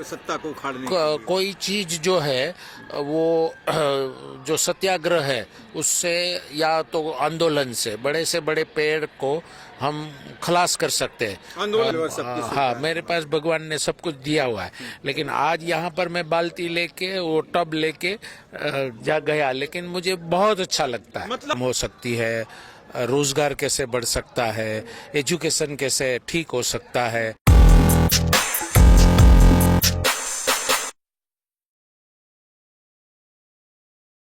सत्ता को उखाड़ने कोई चीज जो है वो जो सत्याग्रह है उससे या तो आंदोलन से बड़े पेड़ को हम खलास कर सकते हैं। आंदोलन हाँ, मेरे पास भगवान ने सब कुछ दिया हुआ है, लेकिन आज यहाँ पर मैं बाल्टी लेके वो टब लेके जा गया, लेकिन मुझे बहुत अच्छा लगता है। मतलब हो सकती है, रोजगार कैसे बढ़ सकता है, एजुकेशन कैसे ठीक हो सकता है।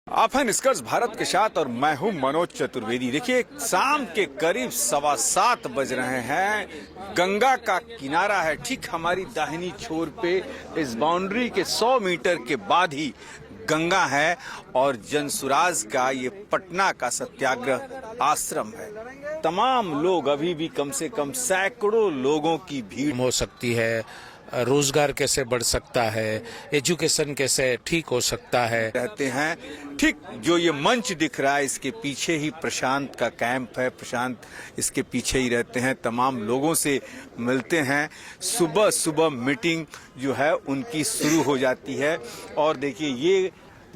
आप हैं निष्कर्ष भारत के साथ और मैं हूं मनोज चतुर्वेदी। देखिए, शाम के करीब 7:15 बज रहे हैं। गंगा का किनारा है ठीक हमारी दाहिनी छोर पे। इस बाउंड्री के 100 मीटर के बाद ही गंगा है और जनसुराज का ये पटना का सत्याग्रह आश्रम है। तमाम लोग अभी भी कम से कम सैकड़ों लोगों की भीड़ हो सकती है, रोजगार कैसे बढ़ सकता है, एजुकेशन कैसे ठीक हो सकता है। रहते हैं। ठीक जो ये मंच दिख रहा है इसके पीछे ही प्रशांत का कैंप है। प्रशांत इसके पीछे ही रहते हैं, तमाम लोगों से मिलते हैं। सुबह सुबह मीटिंग जो है उनकी शुरू हो जाती है। और देखिए, ये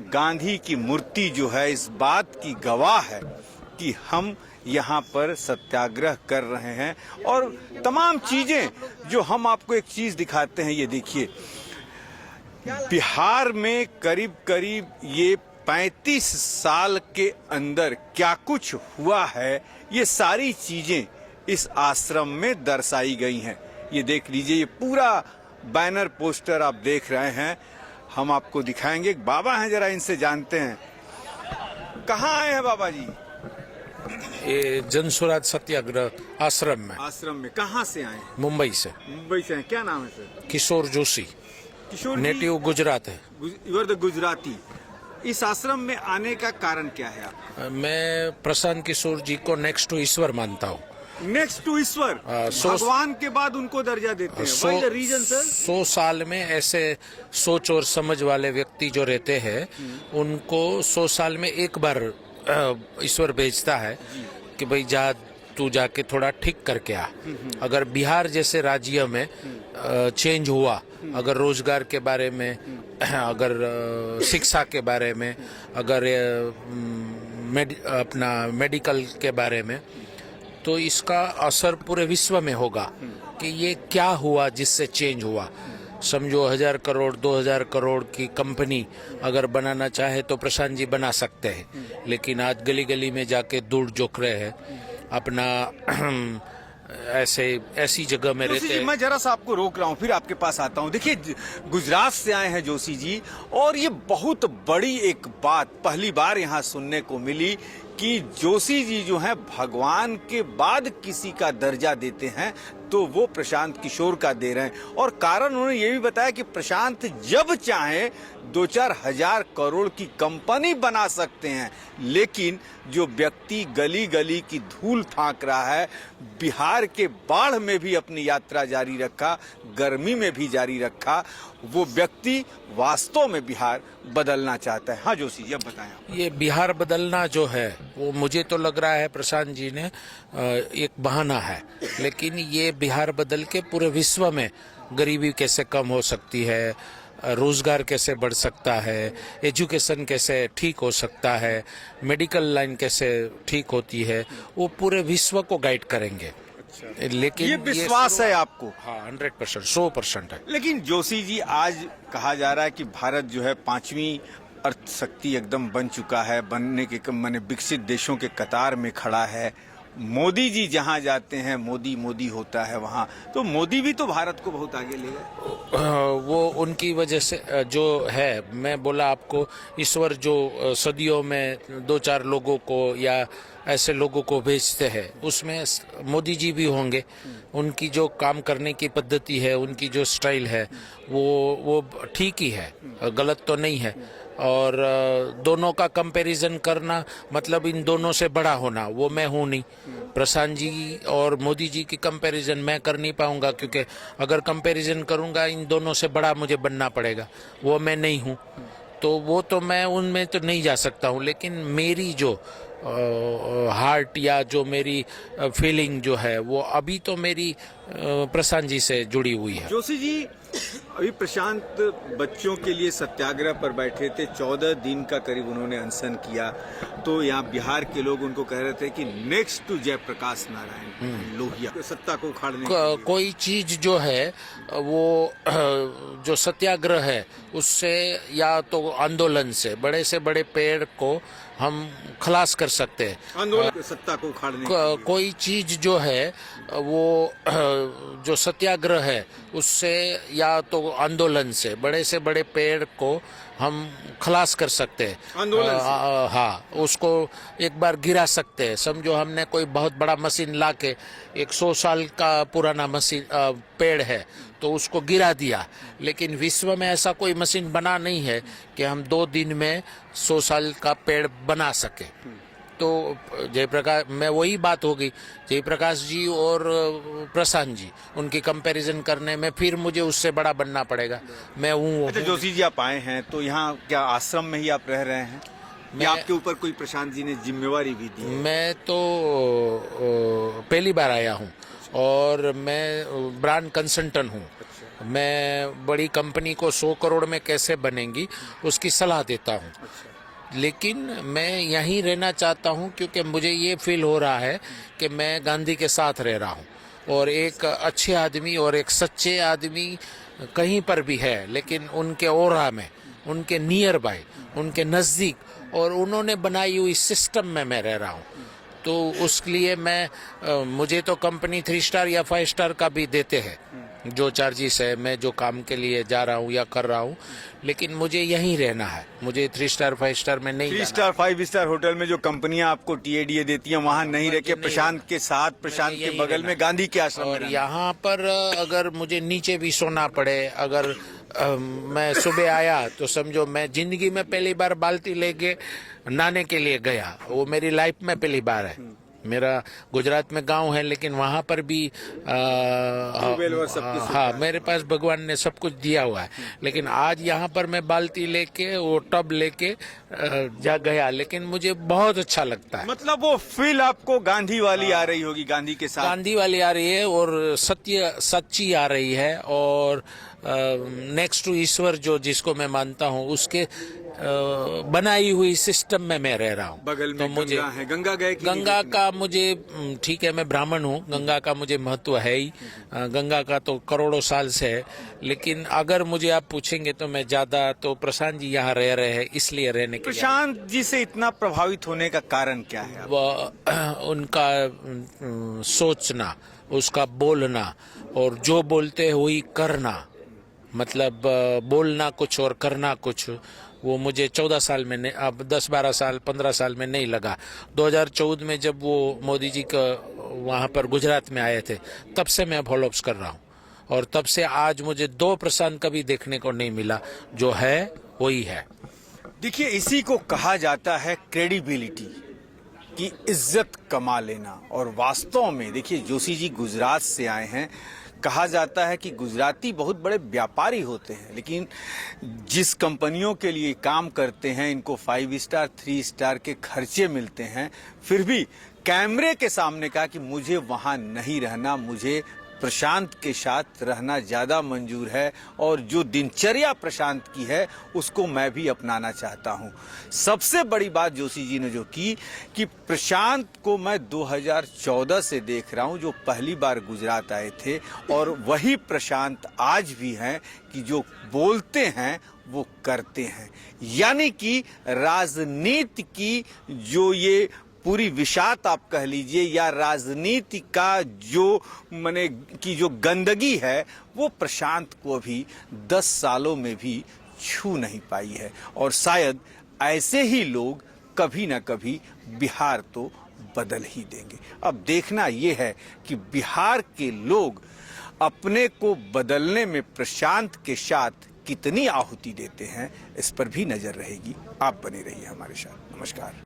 गांधी की मूर्ति जो है इस बात की गवाह है कि हम यहाँ पर सत्याग्रह कर रहे हैं। और तमाम चीजें जो हम आपको एक चीज दिखाते हैं, ये देखिए, बिहार में करीब करीब ये 35 साल के अंदर क्या कुछ हुआ है, ये सारी चीजें इस आश्रम में दर्शाई गई हैं। ये देख लीजिए, ये पूरा बैनर पोस्टर आप देख रहे हैं। हम आपको दिखाएंगे। एक बाबा हैं, जरा इनसे जानते हैं। कहाँ आए हैं बाबा जी? ये जनसुराज सत्याग्रह आश्रम में कहाँ से आए हैं? मुंबई से। मुंबई से हैं। क्या नाम है सर? किशोर जोशी। किशोर नेटिव गुजरात है। You are the Gujarati. इस आश्रम में आने का कारण क्या है आप? मैं प्रशांत किशोर जी को नेक्स्ट टू ईश्वर मानता हूँ। नेक्स्ट टू ईश्वर, भगवान के बाद उनको दर्जा देते हैं। Why the reason sir? 100 साल में ऐसे सोच और समझ वाले व्यक्ति जो रहते हैं उनको 100 साल में एक बार ईश्वर भेजता है कि भाई जा, तू जाके थोड़ा ठीक करके आ। अगर बिहार जैसे राज्य में चेंज हुआ, अगर रोजगार के बारे में, अगर शिक्षा के बारे में, अगर अपना मेडिकल के बारे में, तो इसका असर पूरे विश्व में होगा कि ये क्या हुआ जिससे चेंज हुआ। समझो 1000 करोड़ 2000 करोड़ की कंपनी अगर बनाना चाहे तो प्रशांत जी बना सकते हैं, लेकिन आज गली गली में जाके दूर जोक रहे हैं अपना ऐसी जगह में रहते हैं। मैं जरा सा आपको रोक रहा हूँ, फिर आपके पास आता हूँ। देखिए, गुजरात से आए हैं जोशी जी, और ये बहुत बड़ी एक बात पहली बार यहाँ सुनने को मिली कि जोशी जी जो हैं भगवान के बाद किसी का दर्जा देते हैं तो वो प्रशांत किशोर का दे रहे हैं। और कारण उन्होंने ये भी बताया कि प्रशांत जब चाहे 2-4 हजार करोड़ की कंपनी बना सकते हैं, लेकिन जो व्यक्ति गली गली की धूल फांक रहा है, बिहार के बाढ़ में भी अपनी यात्रा जारी रखा, गर्मी में भी जारी रखा, वो व्यक्ति वास्तव में बिहार बदलना चाहता है। हाँ जोशी जी, अब बताएं। ये बिहार बदलना जो है वो मुझे तो लग रहा है प्रशांत जी ने एक बहाना है, लेकिन ये बिहार बदल के पूरे विश्व में गरीबी कैसे कम हो सकती है, रोजगार कैसे बढ़ सकता है, एजुकेशन कैसे ठीक हो सकता है, मेडिकल लाइन कैसे ठीक होती है, वो पूरे विश्व को गाइड करेंगे। लेकिन ये विश्वास है आपको? हाँ, 100%, 100% है। लेकिन जोशी जी, आज कहा जा रहा है कि भारत जो है 5वीं अर्थ शक्ति एकदम बन चुका है, बनने के माने विकसित देशों के कतार में खड़ा है। मोदी जी जहां जाते हैं मोदी मोदी होता है वहां, तो मोदी भी तो भारत को बहुत आगे ले गए। वो उनकी वजह से जो है, मैं बोला आपको, ईश्वर जो सदियों में 2-4 लोगों को या ऐसे लोगों को भेजते हैं, उसमें मोदी जी भी होंगे। उनकी जो काम करने की पद्धति है, उनकी जो स्टाइल है, वो ठीक ही है, गलत तो नहीं है। और दोनों का कंपैरिजन करना मतलब इन दोनों से बड़ा होना, वो मैं हूँ नहीं। प्रशांत जी और मोदी जी की कंपैरिजन मैं कर नहीं पाऊंगा, क्योंकि अगर कंपैरिजन करूंगा इन दोनों से बड़ा मुझे बनना पड़ेगा, वो मैं नहीं हूँ। तो वो तो मैं उनमें तो नहीं जा सकता हूँ। लेकिन मेरी जो हार्ट या जो मेरी फीलिंग जो है वो अभी तो मेरी प्रशांत जी से जुड़ी हुई है। जोशी जी, अभी प्रशांत बच्चों के लिए सत्याग्रह पर बैठे थे, 14 दिन का करीब उन्होंने अनशन किया। तो यहाँ बिहार के लोग उनको कह रहे थे कि नेक्स्ट टू जयप्रकाश नारायण लोहिया, सत्ता को उखाड़ने के लिए। कोई चीज जो है वो जो सत्याग्रह है उससे या तो आंदोलन से बड़े पेड़ को हम खलास कर सकते हैं। आंदोलन सत्ता को उखाड़ने के लिए। कोई चीज जो है वो जो सत्याग्रह है उससे या तो आंदोलन से बड़े पेड़ को हम खलास कर सकते हैं। आंदोलन से? हाँ, उसको एक बार गिरा सकते हैं। समझो हमने कोई बहुत बड़ा मशीन लाके 100 साल का पुराना मशीन पेड़ है तो उसको गिरा दिया, लेकिन विश्व में ऐसा कोई मशीन बना नहीं है कि हम 2 दिन में 100 साल का पेड़ बना सके। तो जयप्रकाश में वही बात होगी, जयप्रकाश जी और प्रशांत जी, उनकी कंपैरिजन करने में फिर मुझे उससे बड़ा बनना पड़ेगा। मैं हूँ। अच्छा जोशी जी, आप आए हैं तो यहाँ क्या आश्रम में ही आप रह रहे हैं या आपके ऊपर कोई प्रशांत जी ने जिम्मेवारी भी दी है? मैं तो पहली बार आया हूँ और मैं ब्रांड कंसल्टेंट हूँ। मैं बड़ी कंपनी को 100 करोड़ में कैसे बनेंगी उसकी सलाह देता हूँ। लेकिन मैं यहीं रहना चाहता हूं क्योंकि मुझे ये फील हो रहा है कि मैं गांधी के साथ रह रहा हूं और एक अच्छे आदमी और एक सच्चे आदमी कहीं पर भी है, लेकिन उनके ओरा में, उनके नियर बाय, उनके नज़दीक और उन्होंने बनाई हुई सिस्टम में मैं रह रहा हूं। तो उसके लिए मुझे तो कंपनी 3 स्टार या 5 स्टार का भी देते हैं जो चार्जेस है, मैं जो काम के लिए जा रहा हूँ या कर रहा हूँ, लेकिन मुझे यहीं रहना है। मुझे 3 स्टार 5 स्टार में नहीं 3 स्टार 5 स्टार होटल में जो कंपनियां आपको टीएडीए देती हैं वहां नहीं रह के प्रशांत के साथ, प्रशांत के बगल में गांधी के आश्रम में और यहाँ पर अगर मुझे नीचे भी सोना पड़े, अगर मैं सुबह आया तो समझो मैं जिंदगी में पहली बार बाल्टी लेके नहाने के लिए गया, वो मेरी लाइफ में पहली बार है। मेरा गुजरात में गांव है लेकिन वहां पर भी हाँ, मेरे पास भगवान ने सब कुछ दिया हुआ है, लेकिन आज यहाँ पर मैं बाल्टी लेके वो टब लेके जा गया, लेकिन मुझे बहुत अच्छा लगता है। मतलब वो फील आपको गांधी वाली आ रही होगी, गांधी के साथ गांधी वाली आ रही है और सच्ची आ रही है और नेक्स्ट टू ईश्वर जो जिसको मैं मानता हूँ उसके बनाई हुई सिस्टम में मैं रह रहा हूँ। बगल में तो मुझे गंगा है, गंगा गए कि गंगा का मुझे ठीक है, मैं ब्राह्मण हूँ, गंगा का मुझे महत्व है ही, गंगा का तो करोड़ों साल से है, लेकिन अगर मुझे आप पूछेंगे तो मैं ज्यादा तो प्रशांत जी यहाँ रह रहे हैं इसलिए रहने के लिए। प्रशांत जी से इतना प्रभावित होने का कारण क्या है? उनका सोचना, उसका बोलना और जो बोलते हैं वही करना, मतलब बोलना कुछ और करना कुछ, वो मुझे 14 साल में नहीं, अब 10-12 साल 15 साल में नहीं लगा। 2014 में जब वो मोदी जी का वहाँ पर गुजरात में आए थे तब से मैं फॉलोअप्स कर रहा हूँ और तब से आज मुझे 2 प्रशांत कभी देखने को नहीं मिला, जो है वही है। देखिए, इसी को कहा जाता है क्रेडिबिलिटी, की इज्जत कमा लेना। और वास्तव में देखिए, जोशी जी गुजरात से आए हैं, कहा जाता है कि गुजराती बहुत बड़े व्यापारी होते हैं, लेकिन जिस कंपनियों के लिए काम करते हैं इनको 5 स्टार 3 स्टार के खर्चे मिलते हैं, फिर भी कैमरे के सामने कहा कि मुझे वहां नहीं रहना, मुझे प्रशांत के साथ रहना ज़्यादा मंजूर है और जो दिनचर्या प्रशांत की है उसको मैं भी अपनाना चाहता हूं। सबसे बड़ी बात जोशी जी ने जो की कि प्रशांत को मैं 2014 से देख रहा हूं, जो पहली बार गुजरात आए थे, और वही प्रशांत आज भी हैं कि जो बोलते हैं वो करते हैं। यानी कि राजनीति की जो ये पूरी विषात आप कह लीजिए या राजनीति का जो माने की जो गंदगी है वो प्रशांत को अभी 10 सालों में भी छू नहीं पाई है। और शायद ऐसे ही लोग कभी ना कभी बिहार तो बदल ही देंगे। अब देखना ये है कि बिहार के लोग अपने को बदलने में प्रशांत के साथ कितनी आहुति देते हैं, इस पर भी नजर रहेगी। आप बने रहिए हमारे साथ। नमस्कार।